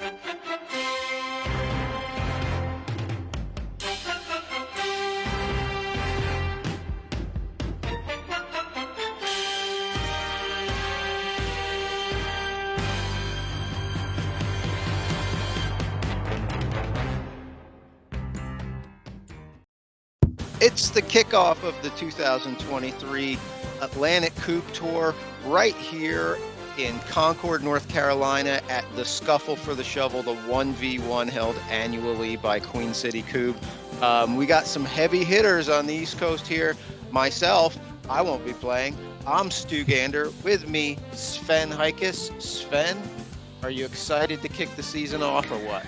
It's the kickoff of the 2023 Atlantic Kubb Tour right here in Concord, North Carolina at the Skuffle for the Shovel, the 1v1 held annually by Queen City Kubb. We got some heavy hitters on the East Coast here. Myself, I won't be playing. I'm Stu Gander. With me, Sven Heikes. Sven, are you excited to kick the season off or what?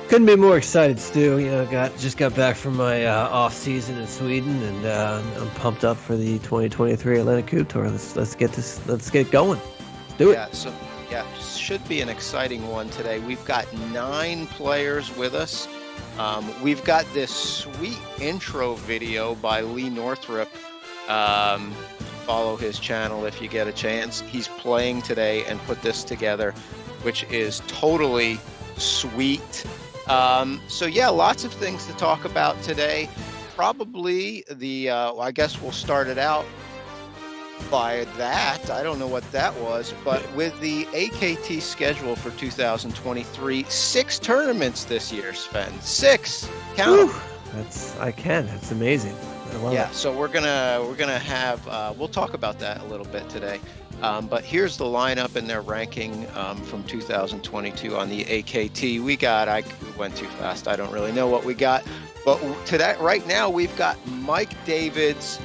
Couldn't be more excited, Stu. You know, just got back from my off season in Sweden, and I'm pumped up for the 2023 Atlantic Kubb Tour. Let's get going. Let's do it. Should be an exciting one today. We've got 9 players with us. We've got this sweet intro video by Lee Northrup. Follow his channel if you get a chance. He's playing today and put this together, which is totally sweet. Lots of things to talk about today. Probably I guess we'll start it out by that. I don't know what that was, but with the AKT schedule for 2023, 6 tournaments this year, Sven. 6. Count them. That's amazing. I love it. So we're gonna have we'll talk about that a little bit today. But here's the lineup and their ranking from 2022 on the AKT. I went too fast. I don't really know what we got. But right now, we've got Mike Davids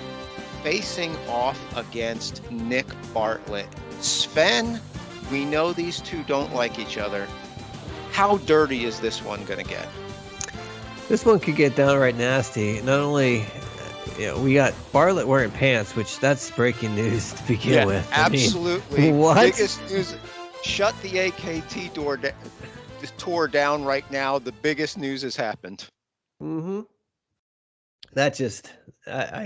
facing off against Nick Bartlett. Sven, we know these two don't like each other. How dirty is this one going to get? This one could get downright nasty. Not only... we got Bartlett wearing pants, which that's breaking news to begin with. Absolutely. What? Biggest news. Shut the AKT tour down right now. The biggest news has happened. Mm-hmm. I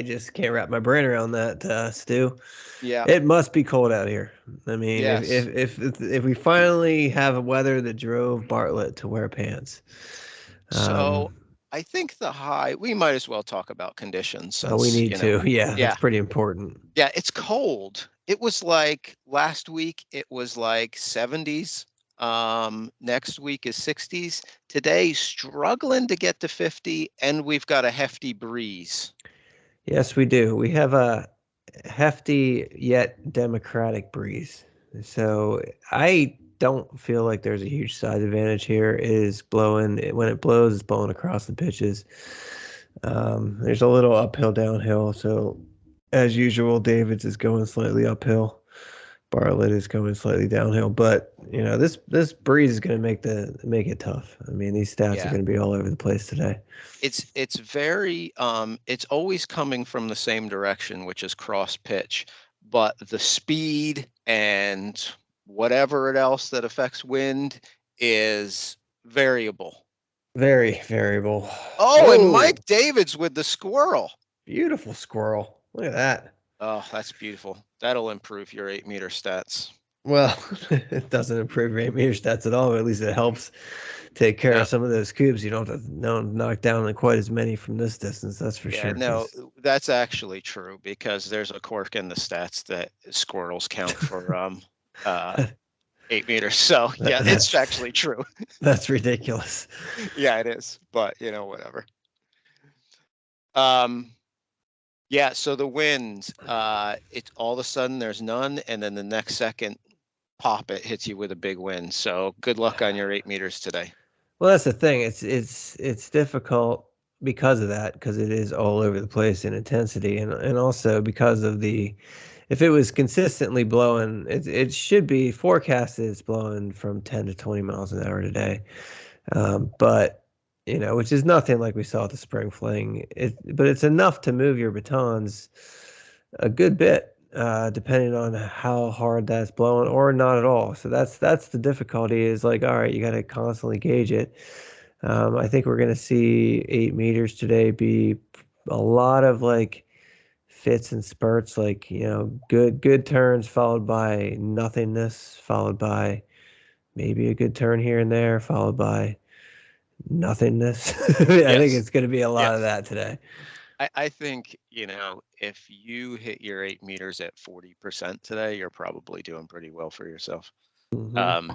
just can't wrap my brain around that, Stu. Yeah. It must be cold out here. I mean, yes. if we finally have a weather that drove Bartlett to wear pants. So I think the high, we might as well talk about conditions. Since, we need to. Yeah, that's pretty important. Yeah, it's cold. It was like last week, it was like 70s. Next week is 60s. Today, struggling to get to 50, and we've got a hefty breeze. Yes, we do. We have a hefty yet democratic breeze. So I don't feel like there's a huge side advantage here. It is blowing. When it blows, it's blowing across the pitches. There's a little uphill, downhill. So as usual, Davids is going slightly uphill. Bartlett is going slightly downhill. But this breeze is going to make it tough. I mean, these stats are going to be all over the place today. It's very it's always coming from the same direction, which is cross pitch, but the speed and whatever else that affects wind is variable. Very variable. Oh, and Mike Davids with the squirrel. Beautiful squirrel. Look at that. Oh, that's beautiful. That'll improve your 8-meter stats. Well, it doesn't improve your 8-meter stats at all, but at least it helps take care of some of those cubes. You don't have to knock down quite as many from this distance, that's for sure. No, that's actually true because there's a quirk in the stats that squirrels count for 8 meters. So yeah, it's actually true. That's ridiculous. Yeah, it is. But whatever. So the winds, it's all of a sudden there's none, and then the next second, pop, it hits you with a big wind. So good luck on your 8 meters today. Well, that's the thing. It's difficult because of that, because it is all over the place in intensity, and also because of if it was consistently blowing, it should be forecasted it's blowing from 10 to 20 miles an hour today. But which is nothing like we saw at the spring fling. But it's enough to move your batons a good bit, depending on how hard that's blowing or not at all. So that's the difficulty is like, all right, you got to constantly gauge it. I think we're going to see 8 meters today be a lot of like fits and spurts, like, good turns followed by nothingness, followed by maybe a good turn here and there, followed by nothingness. I think Yes. it's going to be a lot of Yes. that today. I think, if you hit your 8 meters at 40% today, you're probably doing pretty well for yourself. Hmm.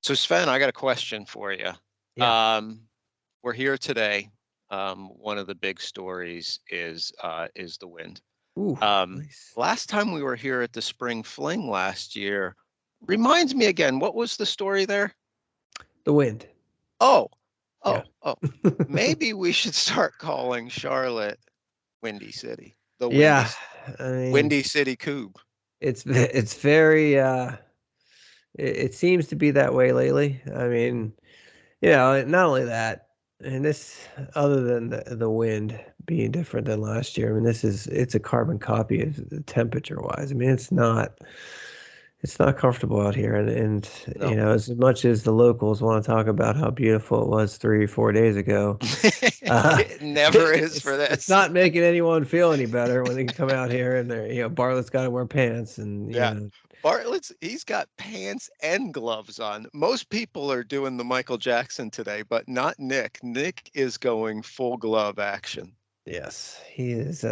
So Sven, I got a question for you. Yeah. We're here today. One of the big stories is the wind. Ooh, nice. Last time we were here at the Spring Fling last year, reminds me again, what was the story there? The wind. Oh, Yeah. oh. Maybe we should start calling Charlotte Windy City. The Yeah. I mean, Windy City Kubb. it's very it seems to be that way lately. I mean, not only that, and this other than the wind being different than last year, I mean, it's a carbon copy of temperature wise. I mean, it's not comfortable out here, and No. as much as the locals want to talk about how beautiful it was 3 or 4 days ago, It never is for it's this. not making anyone feel any better when they come out here and they're, Bartlett's got to wear pants and Yeah. He's got pants and gloves on. Most people are doing the Michael Jackson today, but not Nick. Nick is going full glove action. yes, he is.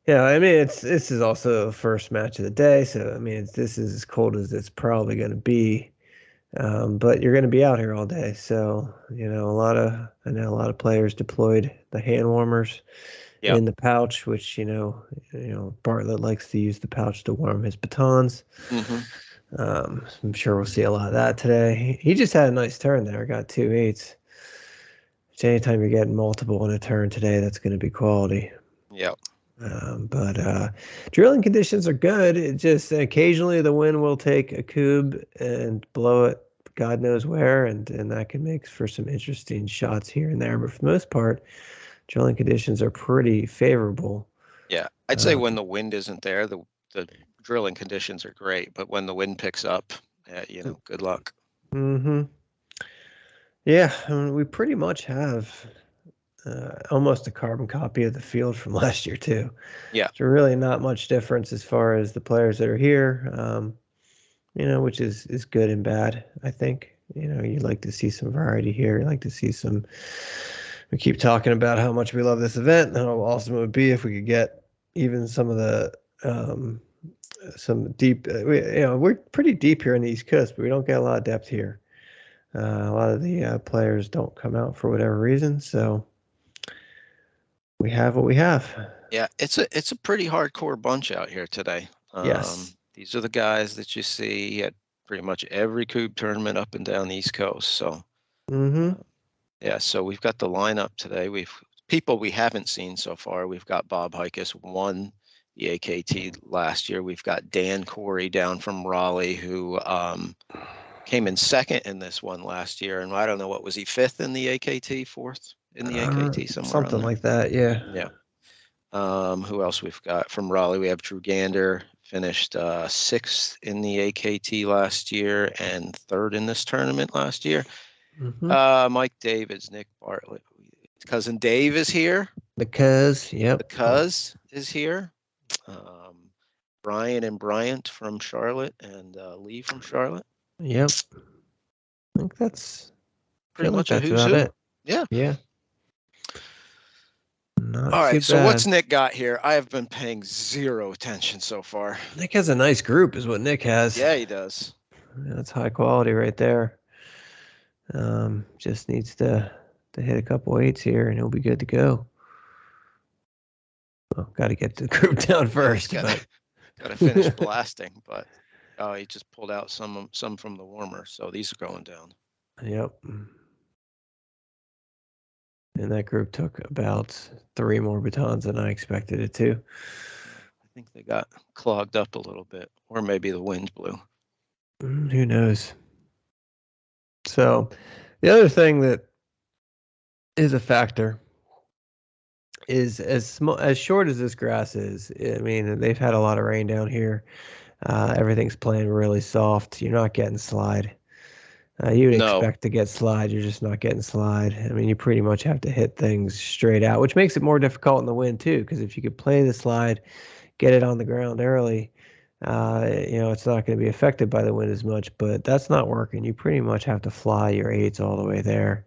Yeah, I mean, this is also the first match of the day, so I mean, this is as cold as it's probably going to be. But you're going to be out here all day, so I know a lot of players deployed the hand warmers Yep. in the pouch, which Bartlett likes to use the pouch to warm his batons. Hmm. I'm sure we'll see a lot of that today. He just had a nice turn there, got 2.8s. Which anytime you're getting multiple in a turn today, that's going to be quality. Yep. But drilling conditions are good. It just occasionally the wind will take a cube and blow it God knows where, and that can make for some interesting shots here and there. But for the most part, drilling conditions are pretty favorable. Yeah. I'd say when the wind isn't there, the drilling conditions are great, but when the wind picks up, good luck. Mm-hmm. Yeah, I mean, we pretty much have almost a carbon copy of the field from last year too. Yeah. So really not much difference as far as the players that are here. Which is good and bad, I think. You'd like to see some variety here. You'd like to see some. We keep talking about how much we love this event and how awesome it would be if we could get even some of the some deep. We're pretty deep here on the East Coast, but we don't get a lot of depth here. A lot of the players don't come out for whatever reason, so we have what we have. Yeah, it's a pretty hardcore bunch out here today. Yes. These are the guys that you see at pretty much every Kubb tournament up and down the East Coast. So, Mm-hmm. yeah, so we've got the lineup today. People we haven't seen so far. We've got Bob Hikus won the AKT last year. We've got Dan Corey down from Raleigh who came in second in this one last year, and I don't know, what was he, fifth in the AKT, fourth in the AKT, somewhere Something on there. like that, yeah. Yeah. Who else we've got from Raleigh? We have Drew Gander, finished sixth in the AKT last year and third in this tournament last year. Mm-hmm. Mike Davids, Nick Bartlett, cousin Dave is here. The Cuz, yep. The Cuz is here. Brian and Bryant from Charlotte, and Lee from Charlotte. Yep. I think that's Pretty much that's a who's about who. it. Yeah. Yeah. Not All too right. So bad. what's Nick got here? I have been paying zero attention so far. Nick has a nice group, is what Nick has. Yeah, he does. That's high quality right there. Just needs to hit a couple eights here, and he'll be good to go. Well, got to get the group down first. Got to finish blasting, but he just pulled out some from the warmer, so these are going down. Yep. And that group took about 3 more batons than I expected it to. I think they got clogged up a little bit, or maybe the wind blew. Who knows? So, the other thing that is a factor is as short as this grass is. I mean, they've had a lot of rain down here. Everything's playing really soft. You're not getting slide. You would expect to get slide. You're just not getting slide. I mean, you pretty much have to hit things straight out, which makes it more difficult in the wind too. Because if you could play the slide, get it on the ground early, it's not going to be affected by the wind as much, but that's not working. You pretty much have to fly your eights all the way there,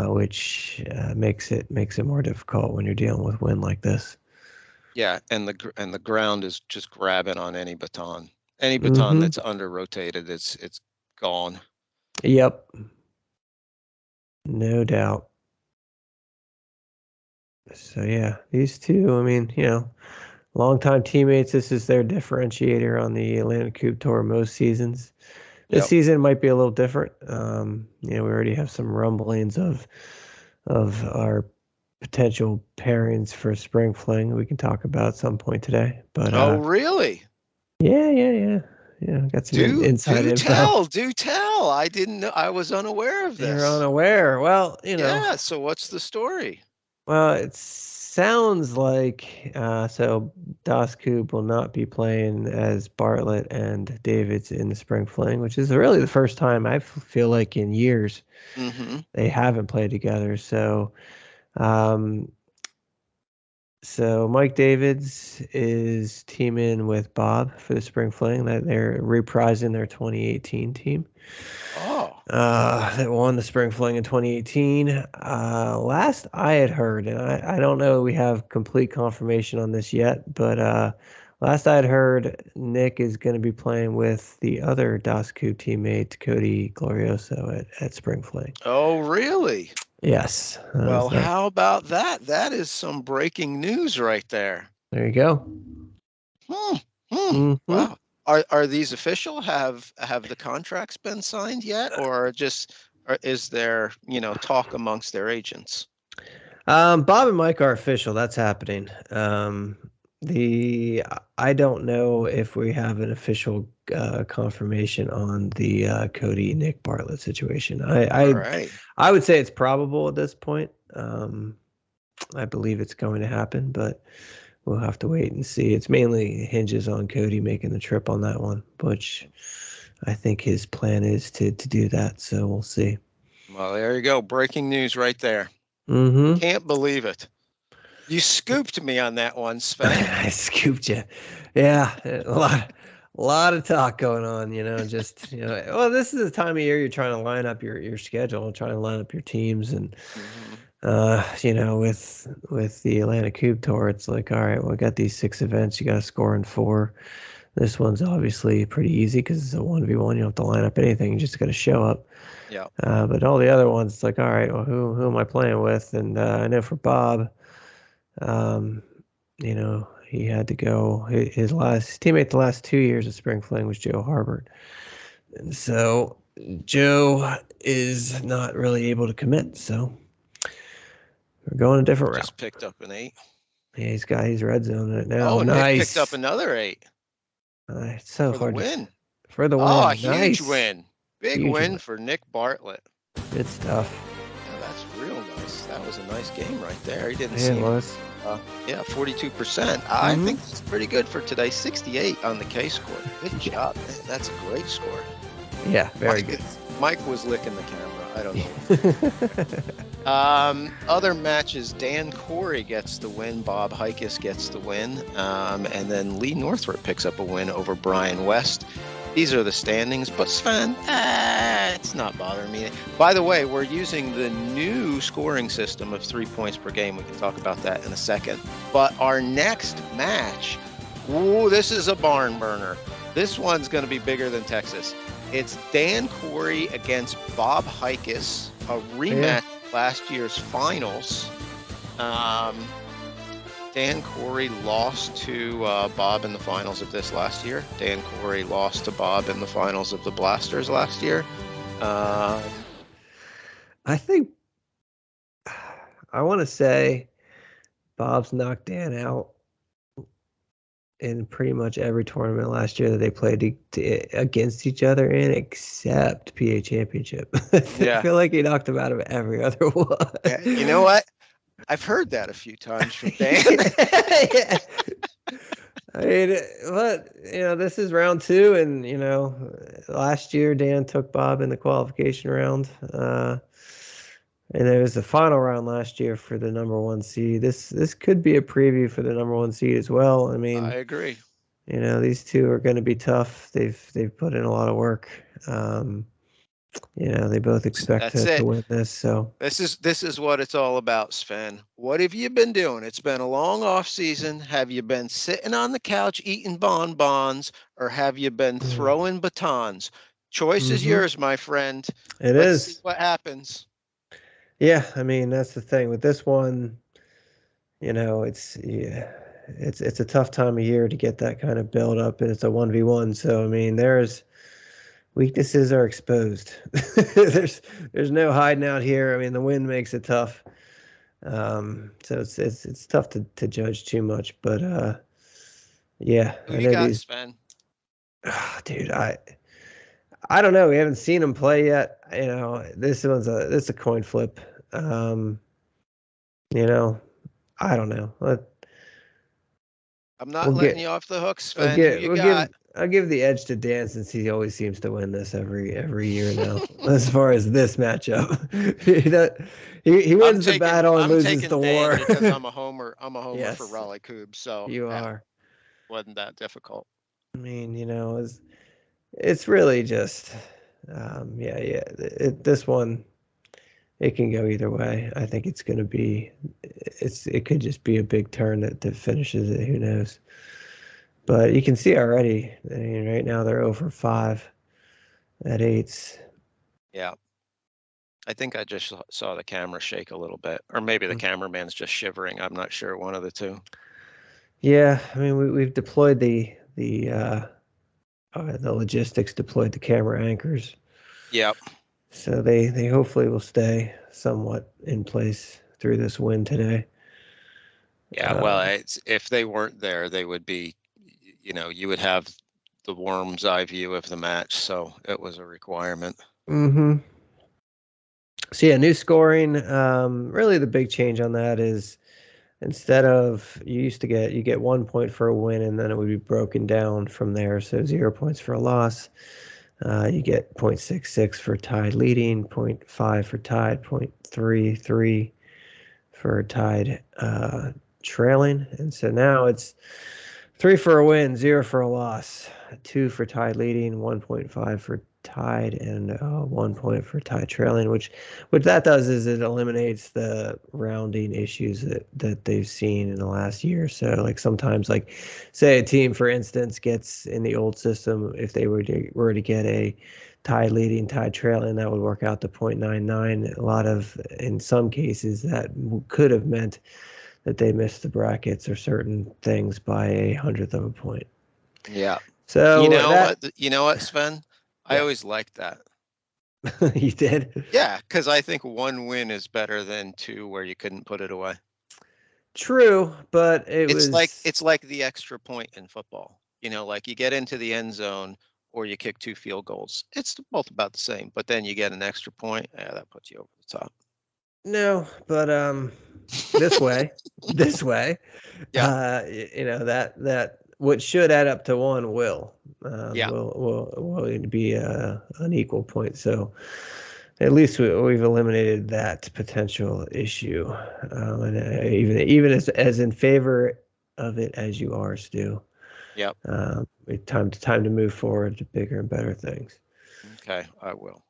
which makes it more difficult when you're dealing with wind like this. Yeah, and the ground is just grabbing on any baton. Any baton Mm-hmm. that's under rotated, it's gone. Yep. No doubt. So yeah, these two, I mean, longtime teammates. This is their differentiator on the Atlantic Kubb Tour most seasons. This Yep. season might be a little different. We already have some rumblings of our potential pairings for spring fling we can talk about at some point today. But Oh, really? yeah. Got some inside info. Do tell. I didn't know. I was unaware of You're this. unaware. Well, Yeah. So what's the story? well, it sounds like so Das Koob will not be playing as Bartlett and Davids in the spring fling, which is really the first time I feel like in years Mm-hmm. they haven't played together. Um, so Mike Davids is teaming with Bob for the spring fling. That they're reprising their 2018 team. Oh. That won the spring fling in 2018. Last I had heard, and I don't know we have complete confirmation on this yet, but last I had heard, Nick is going to be playing with the other Dasku teammate, Cody Glorioso at spring fling. Oh, really? Yes. Well, how about that? That is some breaking news right there. There you go. Mm-hmm. Wow. Are these official? Have the contracts been signed yet, or is there talk amongst their agents? Bob and Mike are official. That's happening. I don't know if we have an official confirmation on the Cody Nick Bartlett situation. All right. I would say it's probable at this point. I believe it's going to happen, but we'll have to wait and see. It's mainly hinges on Cody making the trip on that one, which I think his plan is to do that. So we'll see. Well, there you go. Breaking news right there. Mm-hmm. Can't believe it. You scooped me on that one, Sven. I scooped you. Yeah, a lot of talk going on, just, well, this is the time of year you're trying to line up your schedule, trying to line up your teams. And, with the Atlantic Kubb Tour, it's like, all right, well, we got these 6 events. You got to score in 4. This one's obviously pretty easy because it's a 1v1. You don't have to line up anything. You just got to show up. Yeah. But all the other ones, it's like, all right, well, who am I playing with? And I know for Bob, he had to go. His last teammate the last 2 years of spring fling was Joe Harbert, and so Joe is not really able to commit. So we're going a different route. Just picked up an 8. Yeah, he's red zoning it now. Oh, and nice. Nick picked up another 8. It's so for hard the win. For the win. Oh, a huge win. Big huge win for Nick Bartlett. Good stuff. Yeah, that's real nice. That was a nice game right there. He didn't Yeah, seem. it was. 42%. I think it's pretty good for today. 68 on the K score. Good job, man. That's a great score. Yeah, very good. Mike was licking the camera. I don't know. Other matches, Dan Corey gets the win. Bob Heikes gets the win. And then Lee Northrup picks up a win over Brian West. These are the standings, but Sven, it's not bothering me. By the way, we're using the new scoring system of 3 points per game. We can talk about that in a second. But our next match, this is a barn burner. This one's going to be bigger than Texas. It's Dan Corey against Bob Heikes, a rematch of last year's finals. Dan Corey lost to Bob in the finals of this last year. Dan Corey lost to Bob in the finals of the Blasters last year. I think I want to say Bob's knocked Dan out in pretty much every tournament last year that they played against each other in, except PA Championship. Yeah. I feel like he knocked him out of every other one. Yeah, you know what? I've heard that a few times from Dan. Yeah. I mean, but this is round 2, and last year Dan took Bob in the qualification round, and there was the final round last year for the number 1 seed. This could be a preview for the number 1 seed as well. I mean, I agree. These two are going to be tough. They've put in a lot of work. They both expect That's to it. win this. So This is what it's all about, Sven. What have you been doing? It's been a long off season. Have you been sitting on the couch eating bonbons, or have you been throwing batons? Choice is mm-hmm. yours, my friend. It Let's see is. what happens. Yeah, I mean that's the thing with this one. It's a tough time of year to get that kind of build up, and it's a 1v1. So I mean, there's weaknesses are exposed. there's no hiding out here. I mean, the wind makes it tough. So it's tough to judge too much, but yeah, Who I you know got, these. Sven? Dude, I don't know. We haven't seen them play yet. This is a coin flip. Um, you know, I don't know. I'm not We'll letting get you off the hook, we'll Sven. Who get you we'll got? give I'll give the edge to Dan since he always seems to win this every year now. As far as this matchup, he wins the battle and I'm loses taking the Dan war. because I'm a homer. I'm a homer for Yes, Raleigh Kubb, so you yeah, are. wasn't that difficult. I mean, it's really just, yeah. This one, it can go either way. I think it's going to be, it could just be a big turn that finishes it. Who knows? But you can see already. I mean, right now they're over 5 at eights. Yeah. I think I just saw the camera shake a little bit, or maybe the Mm. cameraman's just shivering. I'm not sure. One of the two. Yeah, I mean, we've deployed the logistics, deployed the camera anchors, Yep. so they hopefully will stay somewhat in place through this wind today. Yeah. Well, Uh, if they weren't there, they would be, you would have the worm's eye view of the match. So it was a requirement. mm-hmm. So yeah, new scoring. Really, the big change on that is instead of you get 1 point for a win, and then it would be broken down from there. So 0 points for a loss. You get 0.66 for tied leading, zero point 0.5 for tied, 0.33 for tied trailing, and so now it's 3 for a win, 0 for a loss, 2 for tied leading, 1.5 for tied, and 1 point for tied trailing. Which that does is it eliminates the rounding issues that they've seen in the last year. So like sometimes, like say a team, for instance, gets in the old system, if they were to get a tied leading, tied trailing, that would work out to 0.99. In some cases, that could have meant that they missed the brackets or certain things by a hundredth of a point. Yeah. You So know that, what? You know what, Sven? I yeah, always liked that. you did. Yeah, because I think one win is better than two where you couldn't put it away. True, but it It's like was, it's like the extra point in football. Like you get into the end zone or you kick 2 field goals. It's both about the same, but then you get an extra point. Yeah, that puts you over the top. no, but this way, this way, Yeah, that what should add up to one yeah, will be an equal point. So at least we've eliminated that potential issue, and even as in favor of it as you are, Stu. yep. Time to move forward to bigger and better things. Okay, I will.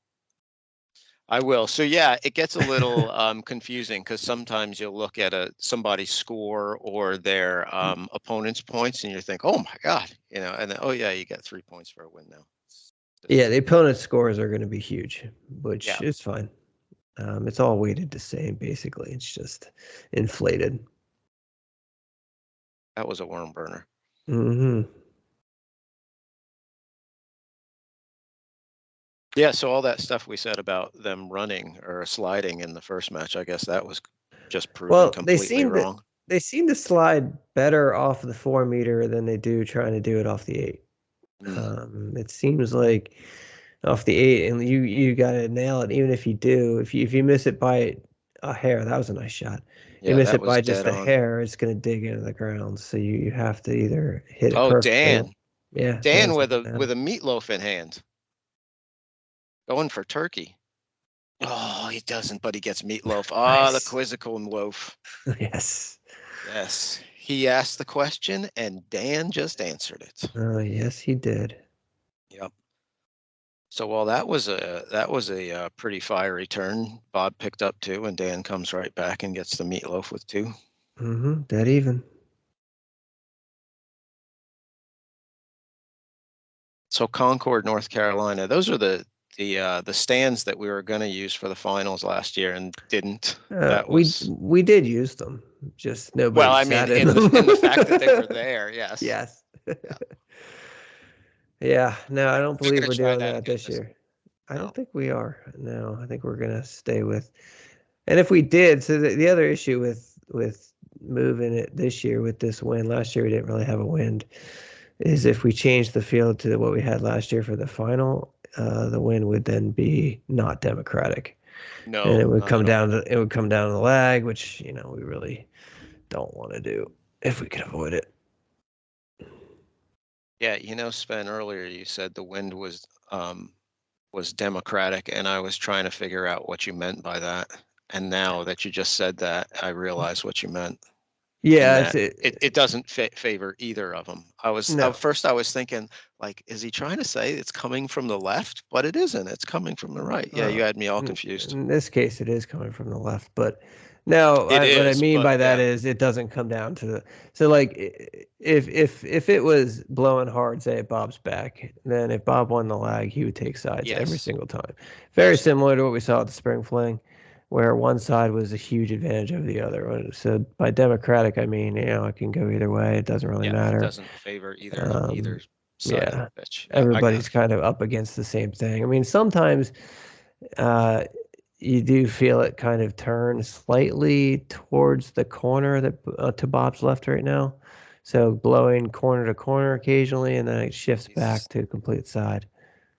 I will. So yeah, it gets a little confusing because sometimes you'll look at somebody's score or their opponent's points, and you think, "Oh my God," and then, "Oh yeah, you get 3 points for a win now." Yeah, the opponent's scores are going to be huge, Yeah, which is fine. It's all weighted the same, basically. It's just inflated. that was a worm burner. Hmm. Yeah, so all that stuff we said about them running or sliding in the first match, I guess that was just proven Well, completely wrong. they seem to slide better off the 4 meter than they do trying to do it off the 8. Mm. It seems like off the 8, and you got to nail it. Even if you do, if you miss it by a hair, that was a nice shot. You Yeah, miss that it was by just dead a on. hair, it's going to dig into the ground. So you have to either hit it Oh, perfectly. Dan Dan's with looking a at with it. a meatloaf in hand, going for turkey. Oh, he doesn't, but he gets meatloaf. Ah, the Nice. quizzical loaf. Yes. Yes, He asked the question, and Dan just answered it. Oh, yes, he did. Yep. So while that was a pretty fiery turn, Bob picked up 2, and Dan comes right back and gets the meatloaf with 2. Dead even. So Concord, North Carolina, those are the stands that we were going to use for the finals last year and didn't. That was we did use them, just nobody well, I mean, sat in them. in the fact that they were there, yes. Yes. Yeah. Yeah, no, I We're don't not believe gonna we're try doing that that again this year. I No. don't think we are. No, I think we're gonna stay with. And if we did, so the other issue with moving it this year with this wind, last year we didn't really have a wind, is if we change the field to what we had last year for the final, the wind would then be not democratic, and No, not at all. it would come down to the lag, which we really don't want to do if we could avoid it. Yeah, Sven, earlier you said the wind was democratic, and I was trying to figure out what you meant by that. And now that you just said that, I realize what you meant. In Yeah, that it doesn't favor either of them. At no. first I was thinking, like, is he trying to say it's coming from the left? But it isn't. It's coming from the right. Yeah, you had me all confused. In this case, it is coming from the left, but no, It what I is, mean but by that yeah, is it doesn't come down to the. So like, if it was blowing hard, say at Bob's back, then if Bob won the lag, he would take sides every yes, single time. Very similar to what we saw at the spring fling, where one side was a huge advantage over the other. So by democratic, I mean it can go either way. It doesn't really yeah. It matter. doesn't favor either Um, side of yeah, the pitch. Yeah, I got everybody's it. kind of up against the same thing. I mean, sometimes uh, you do feel it kind of turn slightly towards the corner that to Bob's left right now. So blowing corner to corner occasionally, and then it shifts back to complete side.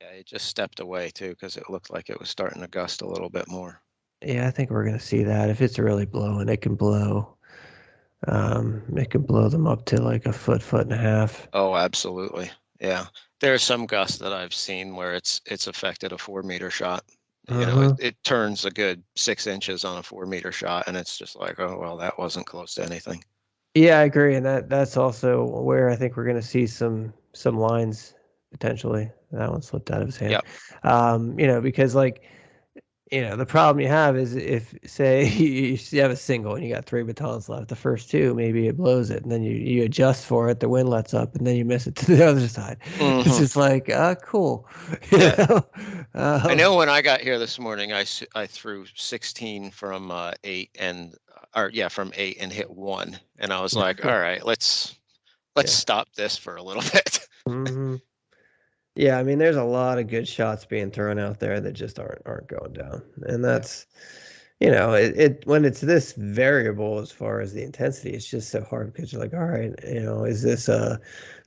Yeah, it just stepped away too because it looked like it was starting to gust a little bit more. Yeah, I think we're gonna see that. If it's really blowing, it can blow. It can blow them up to like a foot and a half. Oh, absolutely. Yeah. There's some gusts that I've seen where it's affected a 4 meter shot. Uh-huh. It turns a good 6 inches on a 4 meter shot, and it's just like, oh well, that wasn't close to anything. Yeah, I agree, and that's also where I think we're going to see some lines potentially. That one slipped out of his hand. Yep. Because like the problem you have is if say you have a single and you got 3 batons left, the first two maybe it blows it, and then you adjust for it, the wind lets up, and then you miss it to the other side. It's just like cool. Yeah. I Um, know when I got here this morning, I threw 16 from 8 from 8 and hit 1, and I was like, all right, let's yeah. stop this for a little bit. hmm Yeah, I mean, there's a lot of good shots being thrown out there that just aren't going down, and Yeah. that's it when it's this variable as far as the intensity, it's just so hard because you're like, all right, is this do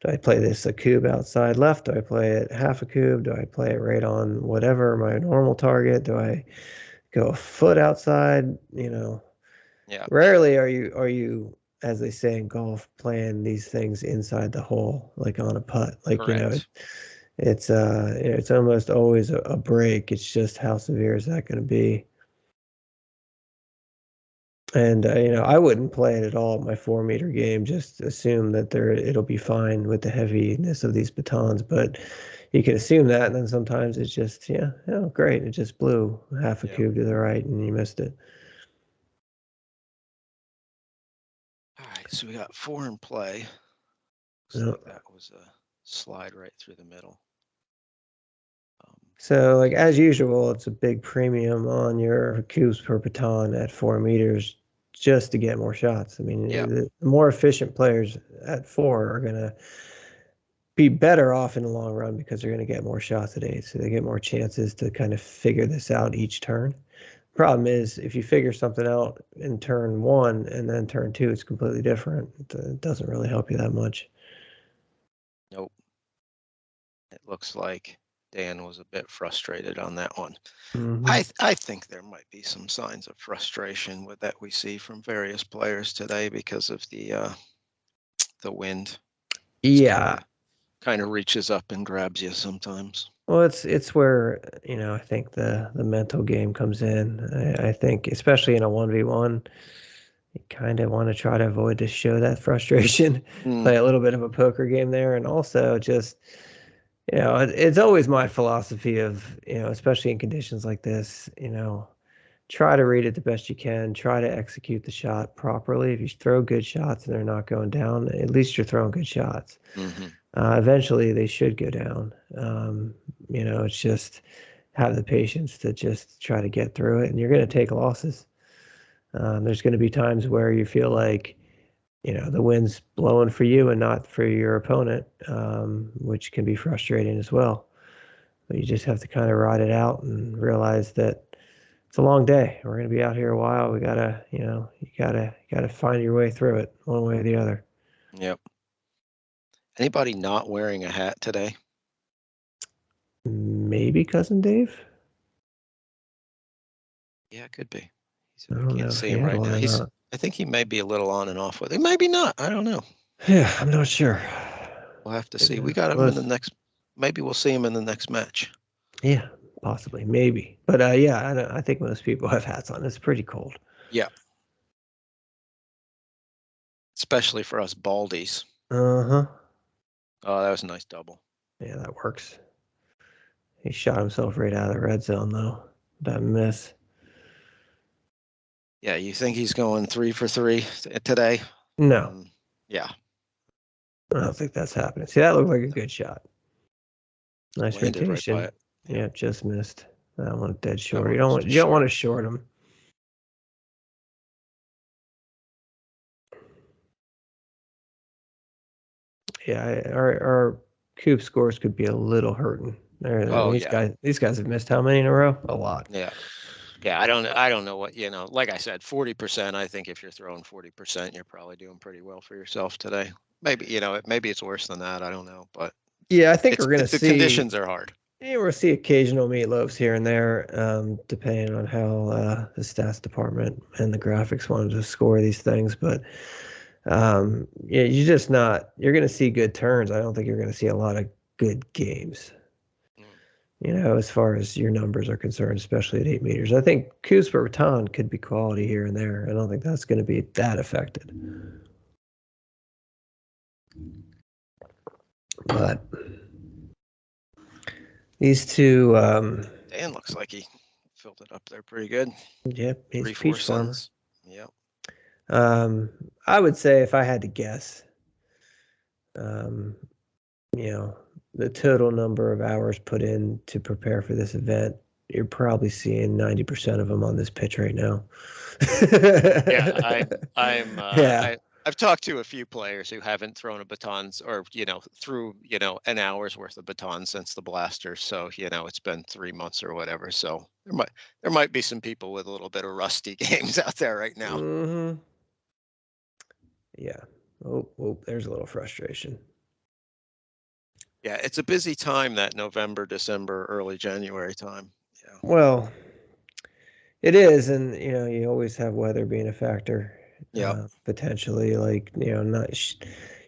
I play this a cube outside left? Do I play it half a cube? Do I play it right on whatever my normal target? Do I go a foot outside? Yeah. Rarely are you, as they say in golf, playing these things inside the hole, like on a putt. Like, Correct. it's almost always a break. It's just how severe is that going to be? And I wouldn't play it at all at my 4 meter game. Just assume that it'll be fine with the heaviness of these batons. But you can assume that, and then sometimes it's just oh great, it just blew half a Yeah. cube to the right, and you missed it. All right, so we got 4 in play. Looks Yeah. like that was a slide right through the middle. So, like as usual, it's a big premium on your cubes per baton at 4 meters just to get more shots. I mean, Yeah. the more efficient players at 4 are going to be better off in the long run because they're going to get more shots at 8. So they get more chances to kind of figure this out each turn. Problem is, if you figure something out in turn 1 and then turn 2, it's completely different. It doesn't really help you that much. Nope. It looks like Dan was a bit frustrated on that one. Mm-hmm. I think there might be some signs of frustration with that we see from various players today because of the wind. Just Yeah. kind of reaches up and grabs you sometimes. Well, it's where I think the mental game comes in. I think especially in a 1v1, you kind of want to try to avoid to show that frustration, Mm. play a little bit of a poker game there, and also just, it's always my philosophy of, especially in conditions like this, try to read it the best you can, try to execute the shot properly. If you throw good shots and they're not going down, at least you're throwing good shots. Mm-hmm. Eventually they should go down. It's just have the patience to just try to get through it, and you're going to take losses. There's going to be times where you feel like, the wind's blowing for you and not for your opponent, which can be frustrating as well. But you just have to kind of ride it out and realize that it's a long day. We're going to be out here a while. We gotta, you gotta find your way through it one way or the other. Yep. Anybody not wearing a hat today? Maybe Cousin Dave. Yeah, it could be. I I don't know can't if see he him had right one now. or not. I think he may be a little on and off with it. Maybe not. I don't know. Yeah, I'm not sure. We'll have to see. Yeah, We got him in the next. Maybe we'll see him in the next match. Yeah, possibly, maybe. But yeah, I think most people have hats on. It's pretty cold. Yeah. Especially for us baldies. Uh-huh. Oh, that was a nice double. Yeah, that works. He shot himself right out of the red zone, though. That miss. Yeah, you think he's going 3 for 3 today? No. Yeah. I don't think that's happening. See, that looked like a good shot. Nice Landed rotation. right by it. Yeah, just missed. That one dead short. One You don't want to short him. Yeah, our Coop scores could be a little hurting. These guys have missed how many in a row? A lot. Yeah. Yeah, I don't know what, like I said, 40%. I think if you're throwing 40%, you're probably doing pretty well for yourself today. Maybe, maybe it's worse than that. I don't know, but yeah, I think we're going to see the conditions are hard. Yeah, we'll see occasional meatloafs here and there, depending on how the stats department and the graphics wanted to score these things. But yeah, you're going to see good turns. I don't think you're going to see a lot of good games. As far as your numbers are concerned, especially at 8 meters. I think coups per baton could be quality here and there. I don't think that's going to be that affected. But these two... Dan looks like he filled it up there pretty good. Yep, he's 3, a peach farmer. Yep. I would say if I had to guess, the total number of hours put in to prepare for this event, you're probably seeing 90% of them on this pitch right now. Yeah, I've talked to a few players who haven't thrown a batons or, threw, an hour's worth of batons since the blasters. So, it's been 3 months or whatever. So there might be some people with a little bit of rusty games out there right now. Mm-hmm. Yeah. Oh, there's a little frustration. Yeah, it's a busy time, that November, December, early January time. Yeah. Well, it is, and you always have weather being a factor. Yeah. Potentially, not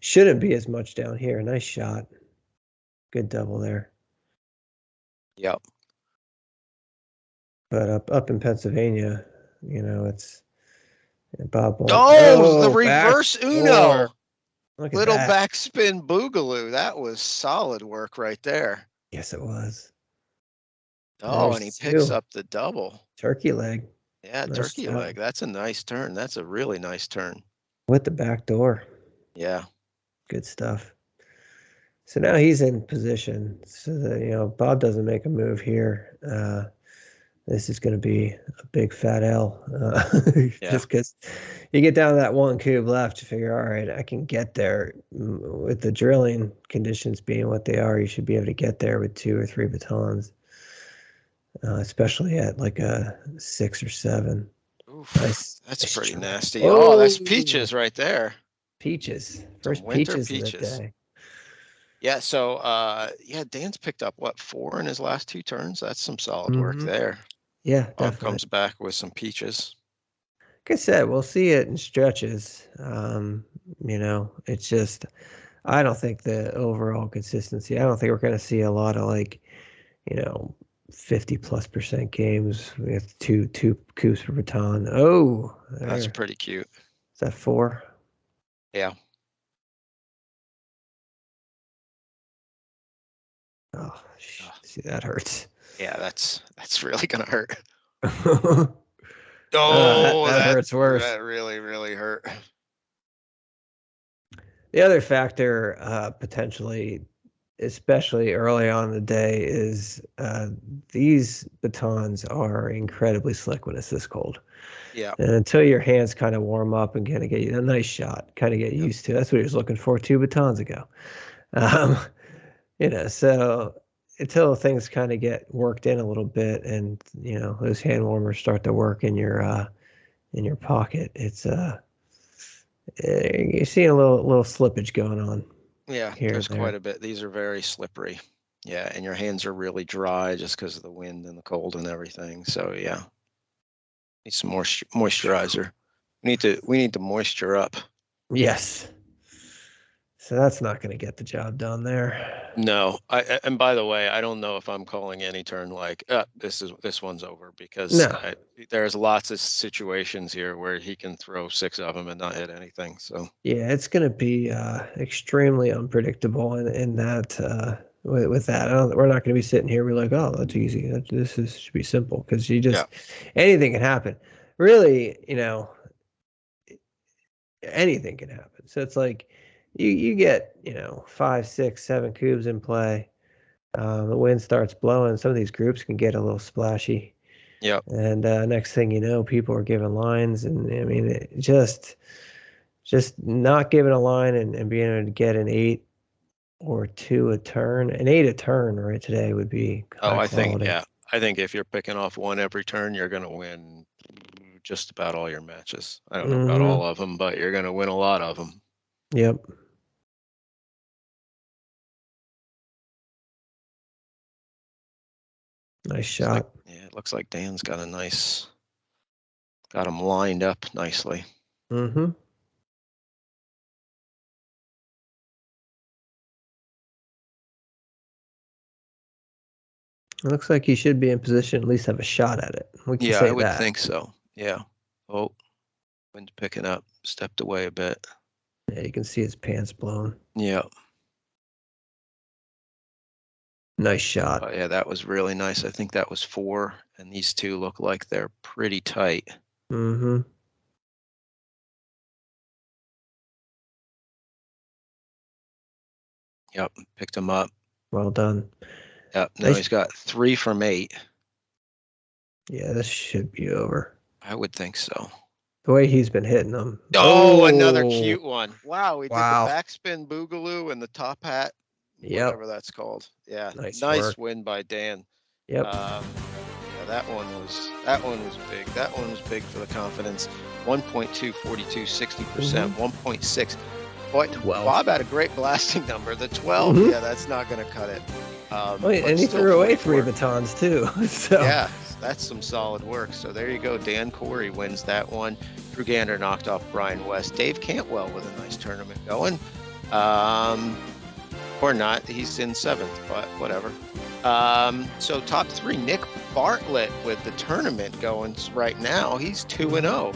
shouldn't be as much down here. Nice shot. Good double there. Yep. But up in Pennsylvania, it's Bob. The reverse Uno. Look at little that. backspin boogaloo. That was solid work right there. Yes, it was. Oh, and he picks up the double. Turkey leg. Yeah, nice turkey leg. That's a nice turn. That's a really nice turn. With the back door. Yeah. Good stuff. So now he's in position so that, Bob doesn't make a move here. This is going to be a big fat L. Just because you get down to that one cube left, you figure, all right, I can get there. With the drilling conditions being what they are, you should be able to get there with 2 or 3 batons, especially at like a 6 or 7. Oof, nice. That's pretty nasty. Oh, that's peaches right there. Peaches. First peaches of the day. Yeah, so Dan's picked up 4 in his last 2 turns. That's some solid work there. Yeah, Bob definitely. comes back with some peaches. Like I said, we'll see it in stretches. It's just I don't think the overall consistency. I don't think we're going to see a lot of 50+% games with two coups per baton. Oh, that's pretty cute. that 4? Yeah. Oh, see, that hurts. Yeah, that's really gonna hurt. That Oh, hurts worse. That really, really hurt. The other factor, potentially, especially early on in the day, is these batons are incredibly slick when it's this cold. Yeah. And until your hands kind of warm up and kind of get a nice shot, kind of get used to. That's what he was looking for 2 batons ago. So until things kind of get worked in a little bit, and those hand warmers start to work in your pocket, it's you're seeing a little slippage going on. Yeah, there's quite a bit. These are very slippery. Yeah, and your hands are really dry just because of the wind and the cold and everything. So yeah, need some more moisturizer. We need to moisture up. Yes. So that's not going to get the job done there. No, and by the way, I don't know if I'm calling any turn like this one's over, because No. there's lots of situations here where he can throw 6 of them and not hit anything. So yeah, it's going to be extremely unpredictable in that with that. We're not going to be sitting here. We're like, oh, that's easy. Should be simple, because anything can happen. Really, anything can happen. So it's like you get 5, 6, 7 cubes in play. The wind starts blowing. Some of these groups can get a little splashy. Yep. And next thing you know, people are giving lines, and I mean, just not giving a line and being able to get an 8 or 2 a turn. An 8 a turn right today would be high quality. I think if you're picking off 1 every turn, you're going to win just about all your matches. I don't know about all of them, but you're going to win a lot of them. Yep. Nice shot. It looks like Dan's got him lined up nicely. Mm-hmm. It looks like he should be in position, at least have a shot at it. We can say that. I would think so. Yeah. Oh, wind's picking up. Stepped away a bit. Yeah, you can see his pants blown. Yeah. Nice shot. Oh, yeah, that was really nice. I think that was 4, and these 2 look like they're pretty tight. Mm-hmm. Yep, picked him up. Well done. Yep, now he's got 3 from 8. Yeah, this should be over. I would think so. The way he's been hitting them. Oh, another cute one. Wow, he did the backspin boogaloo and the top hat. Whatever that's called. Yeah, nice win by Dan. Yep. Yeah, that one was big. That one was big for the confidence. 1.2, 42, 60%, 1.6. Boy, 12. Bob had a great blasting number. The 12, yeah, that's not going to cut it. And he threw away 3 batons too. So. Yeah, that's some solid work. So there you go. Dan Corey wins that one. Drew Gander knocked off Brian West. Dave Cantwell with a nice tournament going. Or not. He's in 7th, but whatever. So top 3, Nick Bartlett with the tournament going right now. He's 2-0.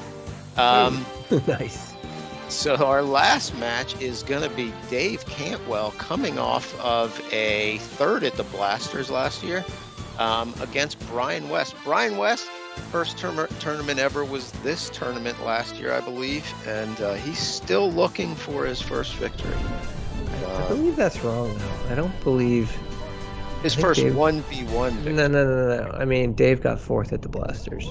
Nice. So our last match is going to be Dave Cantwell coming off of a 3rd at the Blasters last year against Brian West. Brian West, first tournament ever was this tournament last year, I believe, and he's still looking for his first victory. I believe that's wrong, though. I don't believe... His first 1v1 victory. No. I mean, Dave got 4th at the Blasters.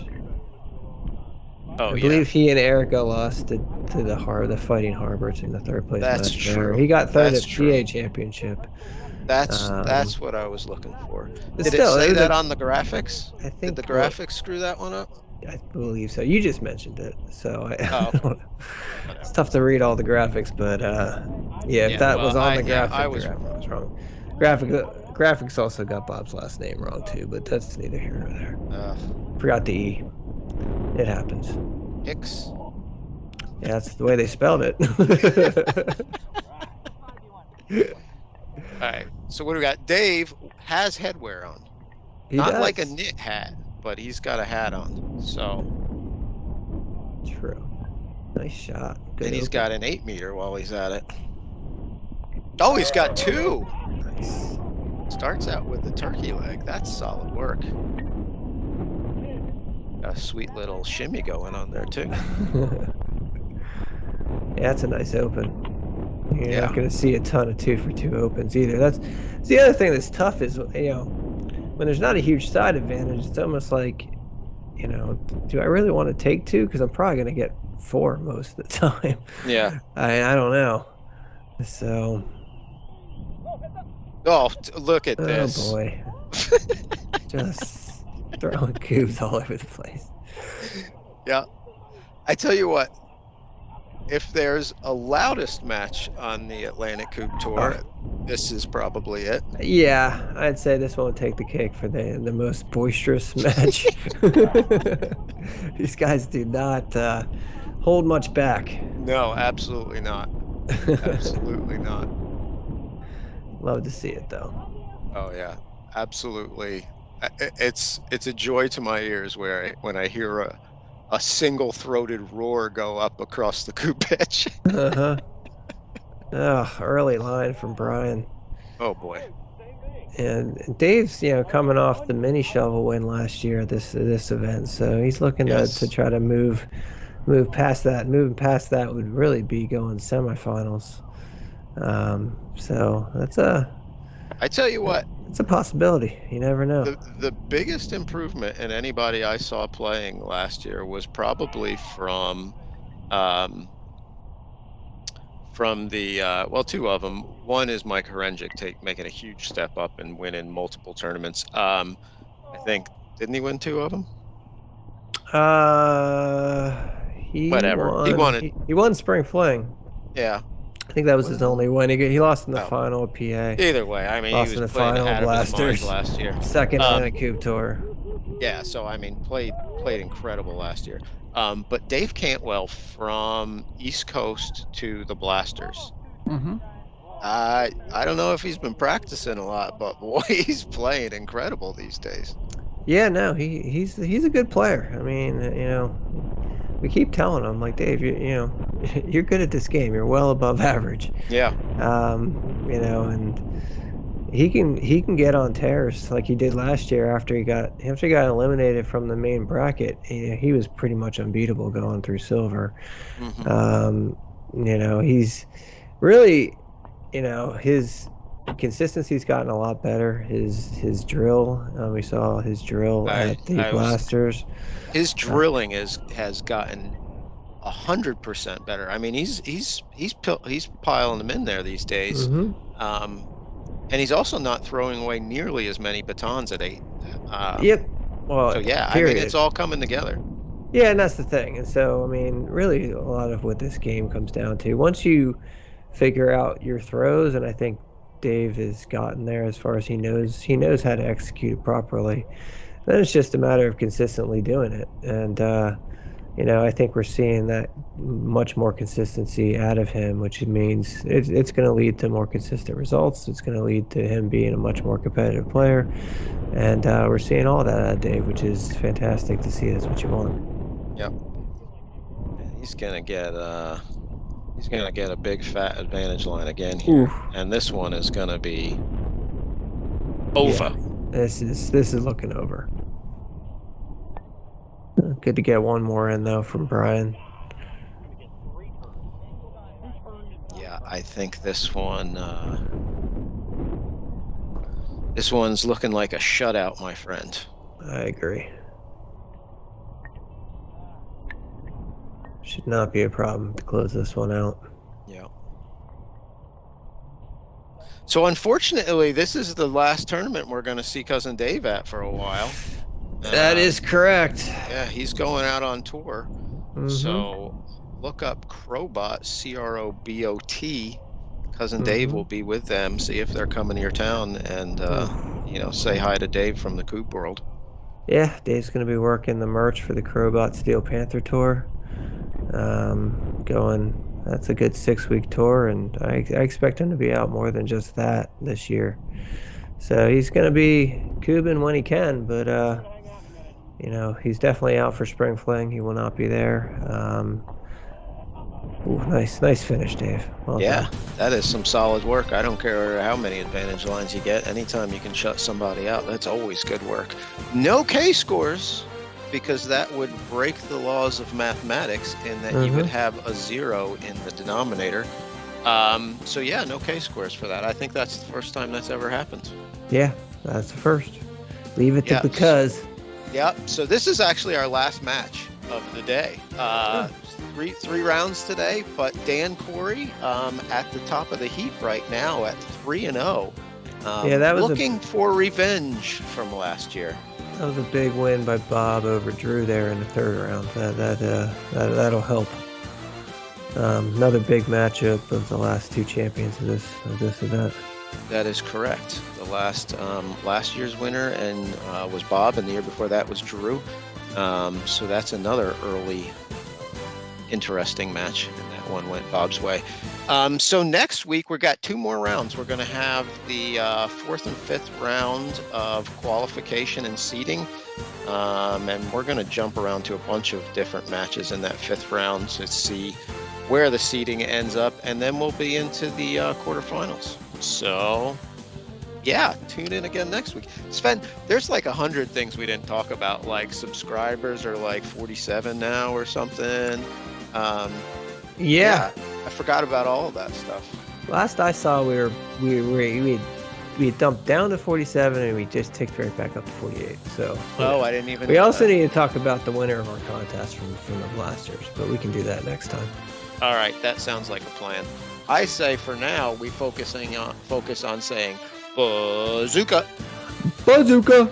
Oh, I believe he and Erica lost to the Fighting Harbors in the 3rd place. That's true. He got 3rd at GA Championship. That's what I was looking for. Did it say that on the graphics? I think. Did the graphics screw that one up? I believe so. You just mentioned it, so it's tough to read all the graphics. But if that was on the graphic, I was wrong. Graphics also got Bob's last name wrong too, but that's neither here nor there. Forgot the E. It happens. Hicks. Yeah, that's the way they spelled it. All right. So what do we got? Dave has headwear on. Not like a knit hat, but he's got a hat on. So. True. Nice shot. Good And he's open. got an 8-meter while he's at it. Oh, he's got 2. Nice. Starts out with the turkey leg. That's solid work. Got a sweet little shimmy going on there too. Yeah, that's a nice open. You're Yeah. not going to see a ton of 2-for-2 opens either. That's the other thing that's tough is, when there's not a huge side advantage, it's almost like, do I really want to take 2? Because I'm probably going to get 4 most of the time. Yeah. I don't know. So. Oh, look at Oh this. boy. Just throwing cubes all over the place. Yeah. I tell you what, if there's a loudest match on the Atlantic Kubb Tour, this is probably it. Yeah, I'd say this one would take the cake for the most boisterous match. These guys do not hold much back. No, absolutely not. Absolutely not. Love to see it though. Oh yeah, absolutely. It's a joy to my ears when I hear a single-throated roar go up across the Kubb pitch. Uh-huh. Oh, early line from Brian. Oh boy. And Dave's, coming off the mini shovel win last year at this event, so he's looking to try to move past that. Moving past that would really be going semifinals. So I tell you what, it's a possibility. You never know. the biggest improvement in anybody I saw playing last year was probably from the well, 2 of them. One is Mike Horengic making a huge step up and winning multiple tournaments. I think, didn't he win 2 of them? He Whatever. won. He won Spring Fling. Yeah. I think that was his only win. He lost in the final of PA. Either way, I mean, lost he in was the playing final ahead of his mind Blasters last year. Second Atlantic Kubb Tour. Yeah, so I mean, played incredible last year. But Dave Cantwell from East Coast to the Blasters. Mm-hmm. I don't know if he's been practicing a lot, but boy, he's playing incredible these days. Yeah, no, he's a good player. I mean, we keep telling him, like, Dave, you're good at this game. You're well above average. Yeah. And he can get on tears like he did last year after he got eliminated from the main bracket. He was pretty much unbeatable going through silver. Mm-hmm. He's really, his consistency's gotten a lot better. His drill, we saw his drill at the Blasters. His drilling has gotten 100% better. I mean, he's piling them in there these days. Mm-hmm. And he's also not throwing away nearly as many batons at 8. Yep. Well, so yeah, period. I mean, it's all coming together. Yeah, and that's the thing. And so, I mean, really a lot of what this game comes down to, once you figure out your throws, and I think Dave has gotten there as far as he knows how to execute it properly, then it's just a matter of consistently doing it. And, I think we're seeing that much more consistency out of him, which means it's going to lead to more consistent results. It's going to lead to him being a much more competitive player. And we're seeing all that out of Dave, which is fantastic to see. That's what you want. Yep. And he's going to get a big fat advantage line again here. Oof. And this one is going to be over. Yeah, this is looking over. Good to get one more in, though, from Brian. Yeah, I think this one's looking like a shutout, my friend. I agree. Should not be a problem to close this one out. Yeah. So, unfortunately, this is the last tournament we're going to see Cousin Dave at for a while. That is correct. Yeah, he's going out on tour. Mm-hmm. So look up Crobot, Crobot. Cousin Dave will be with them. See if they're coming to your town and, say hi to Dave from the Kubb world. Yeah, Dave's going to be working the merch for the Crobot Steel Panther tour. That's a good 6-week tour, and I expect him to be out more than just that this year. So he's going to be Kubbing when he can, but he's definitely out for Spring Fling. He will not be there. Ooh, nice finish, Dave. Well Yeah, done. that is some solid work. I don't care how many advantage lines you get. Anytime you can shut somebody out, that's always good work. No K-scores, because that would break the laws of mathematics in that you would have a 0 in the denominator. So yeah, no K-scores for that. I think that's the first time that's ever happened. Yeah, that's the first. Leave it to Yeah. because. Yep. So this is actually our last match of the day. Three rounds today, but Dan Corey at the top of the heap right now at 3-0. Yeah, that was looking for revenge from last year. That was a big win by Bob over Drew there in the third round. That'll help. Another big matchup of the last two champions of this event. That is correct. The last year's winner and was Bob, and the year before that was Drew. So that's another early interesting match, and that one went Bob's way. So next week we've got 2 more rounds. We're going to have the 4th and 5th round of qualification and seeding, and we're going to jump around to a bunch of different matches in that 5th round to see where the seeding ends up, and then we'll be into the quarterfinals. So yeah, tune in again next week. Sven, there's like 100 things we didn't talk about, like subscribers are like 47 now or something. Yeah, I forgot about all of that stuff. Last I saw, we had dumped down to 47 and we just ticked right back up to 48. So I didn't even. We also need to talk about the winner of our contest from the Blasters, but we can do that next time. All right, that sounds like a plan. I say for now we focus on saying bazooka. Bazooka.